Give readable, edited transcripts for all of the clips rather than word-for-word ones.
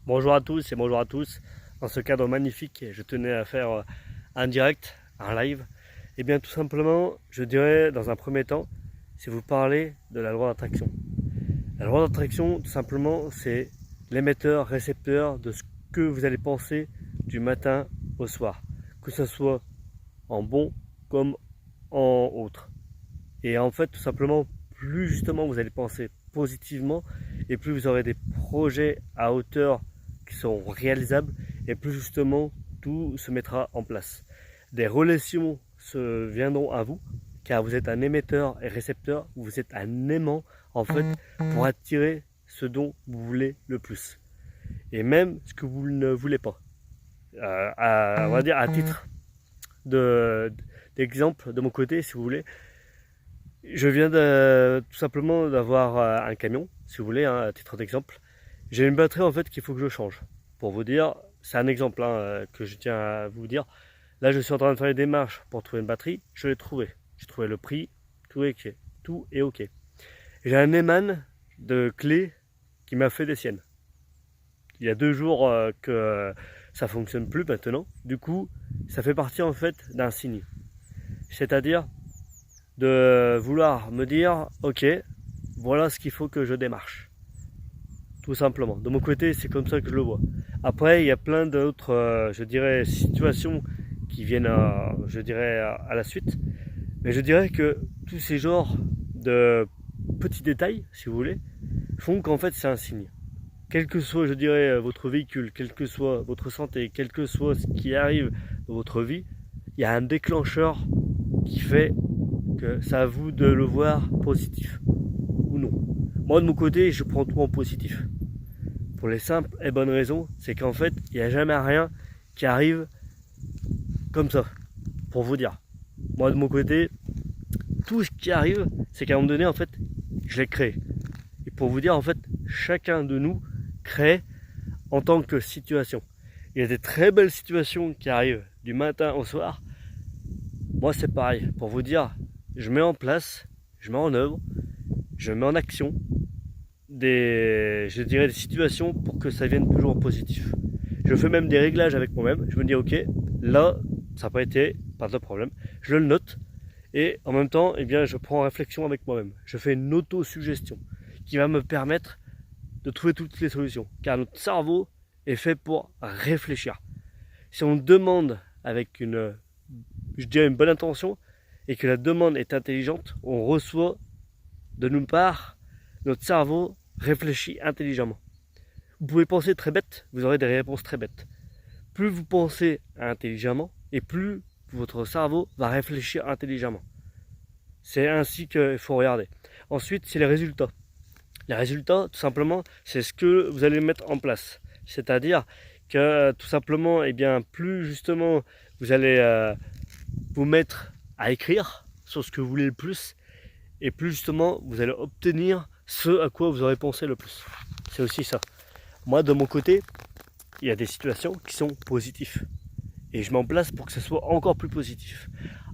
Bonjour à tous et bonjour à tous. Dans ce cadre magnifique, je tenais à faire un direct, un live. Et bien tout simplement, je dirais dans un premier temps, c'est vous parler de la loi d'attraction. La loi d'attraction, tout simplement, c'est l'émetteur-récepteur de ce que vous allez penser du matin au soir. Que ce soit en bon comme en autre. Et en fait, tout simplement, plus justement vous allez penser positivement et plus vous aurez des projets à hauteur qui seront réalisables et plus justement tout se mettra en place. Des relations se viendront à vous car vous êtes un émetteur et récepteur, vous êtes un aimant en fait pour attirer ce dont vous voulez le plus et même ce que vous ne voulez pas. On va dire à titre d'exemple de mon côté, si vous voulez, je viens tout simplement d'avoir un camion, si vous voulez, hein, à titre d'exemple. J'ai une batterie en fait qu'il faut que je change. Pour vous dire, c'est un exemple que je tiens à vous dire. Là, je suis en train de faire les démarches pour trouver une batterie. Je l'ai trouvé. J'ai trouvé le prix, tout est ok. Tout est ok. J'ai un Eman de clé qui m'a fait des siennes. Il y a 2 jours que ça fonctionne plus maintenant. Du coup, ça fait partie en fait d'un signe. C'est-à-dire de vouloir me dire ok, voilà ce qu'il faut que je démarche, tout simplement. De mon côté, c'est comme ça que je le vois. Après, il y a plein d'autres je dirais situations qui viennent je dirais à la suite, mais je dirais que tous ces genres de petits détails, si vous voulez, font qu'en fait c'est un signe. Quel que soit, je dirais, votre véhicule, quelle que soit votre santé, quel que soit ce qui arrive dans votre vie, il y a un déclencheur qui fait que c'est à vous de le voir positif ou non. Moi de mon côté, je prends tout en positif. Pour les simples et bonnes raisons, c'est qu'en fait, il n'y a jamais rien qui arrive comme ça. Pour vous dire. Moi de mon côté, tout ce qui arrive, c'est qu'à un moment donné, en fait, je l'ai créé. Et pour vous dire, en fait, chacun de nous crée en tant que situation. Il y a des très belles situations qui arrivent du matin au soir. Moi, c'est pareil. Pour vous dire, je mets en place, je mets en œuvre, je mets en action je dirais des situations pour que ça vienne toujours en positif. Je fais même des réglages avec moi-même. Je me dis ok, là, ça n'a pas été, pas de problème. Je le note et en même temps, eh bien, je prends en réflexion avec moi-même. Je fais une auto-suggestion qui va me permettre de trouver toutes les solutions. Car notre cerveau est fait pour réfléchir. Si on demande avec je dirais une bonne intention, et que la demande est intelligente, on reçoit de nulle part, notre cerveau réfléchit intelligemment. Vous pouvez penser très bête, vous aurez des réponses très bêtes. Plus vous pensez intelligemment, et plus votre cerveau va réfléchir intelligemment. C'est ainsi qu'il faut regarder. Ensuite, c'est les résultats. Les résultats, tout simplement, c'est ce que vous allez mettre en place. C'est-à-dire que tout simplement, eh bien, plus justement vous allez vous mettre à écrire sur ce que vous voulez le plus, et plus justement vous allez obtenir ce à quoi vous aurez pensé le plus. C'est aussi ça. Moi de mon côté, il y a des situations qui sont positives et je m'en place pour que ce soit encore plus positif.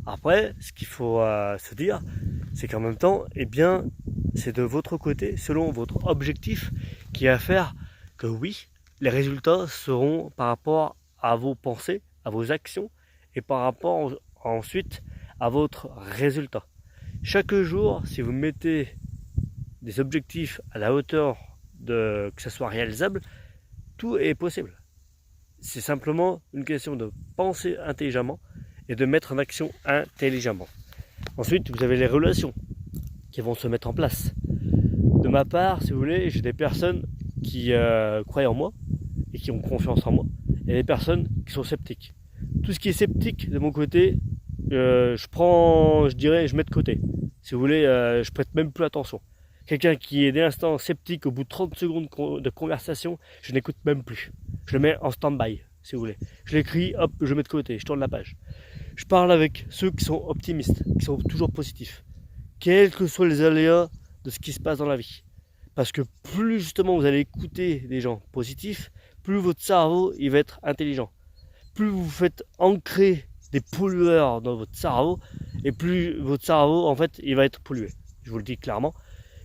Après, ce qu'il faut se dire, c'est qu'en même temps, eh bien, c'est de votre côté, selon votre objectif, qui va faire que oui, les résultats seront par rapport à vos pensées, à vos actions, et par rapport ensuite à votre résultat. Chaque jour, si vous mettez des objectifs à la hauteur de que ça soit réalisable, tout est possible. C'est simplement une question de penser intelligemment et de mettre en action intelligemment. Ensuite, vous avez les relations qui vont se mettre en place. De ma part, si vous voulez, j'ai des personnes qui croient en moi et qui ont confiance en moi, et des personnes qui sont sceptiques. Tout ce qui est sceptique de mon côté, je mets de côté. Si vous voulez, je prête même plus attention. Quelqu'un qui est dès l'instant sceptique, au bout de 30 secondes de conversation, je n'écoute même plus. Je le mets en stand-by, si vous voulez. Je l'écris, hop, je mets de côté, je tourne la page. Je parle avec ceux qui sont optimistes, qui sont toujours positifs, quels que soient les aléas de ce qui se passe dans la vie. Parce que plus justement vous allez écouter des gens positifs, plus votre cerveau il va être intelligent. Plus vous faites ancrer des pollueurs dans votre cerveau, et plus votre cerveau en fait il va être pollué. Je vous le dis clairement,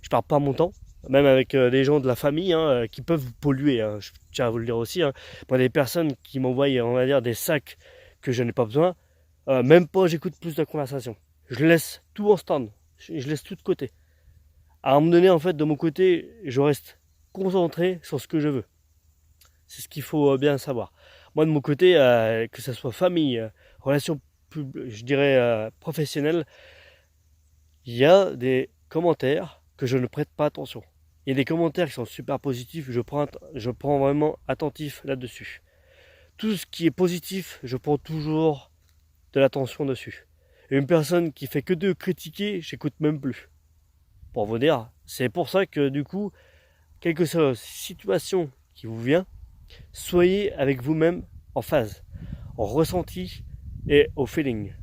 je ne perds pas mon temps, même avec des gens de la famille qui peuvent vous polluer. Je tiens à vous le dire aussi. Moi, des personnes qui m'envoient, on va dire, des sacs que je n'ai pas besoin, même pas j'écoute plus de conversation. Je laisse tout en stand, je laisse tout de côté. À un moment donné, en fait, de mon côté, je reste concentré sur ce que je veux. C'est ce qu'il faut bien savoir. Moi, de mon côté, que ce soit famille, relations, je dirais, professionnelles, il y a des commentaires que je ne prête pas attention. Il y a des commentaires qui sont super positifs, je prends vraiment attentif là-dessus. Tout ce qui est positif, je prends toujours de l'attention dessus. Et une personne qui fait que de critiquer, j'écoute même plus. Pour vous dire, c'est pour ça que du coup, quelle que soit la situation qui vous vient, soyez avec vous-même en phase, en ressenti et au feeling.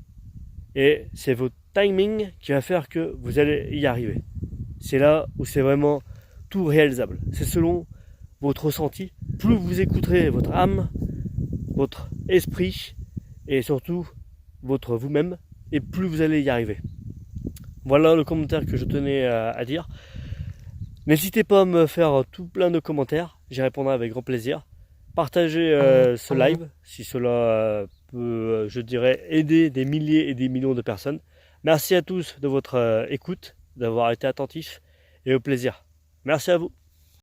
Et c'est votre timing qui va faire que vous allez y arriver. C'est là où c'est vraiment tout réalisable. C'est selon votre ressenti. Plus vous écouterez votre âme, votre esprit et surtout votre vous-même, et plus vous allez y arriver. Voilà le commentaire que je tenais à dire. N'hésitez pas à me faire tout plein de commentaires, j'y répondrai avec grand plaisir. Partagez ce live si cela peut, je dirais, aider des milliers et des millions de personnes. Merci à tous de votre écoute, d'avoir été attentifs et au plaisir. Merci à vous.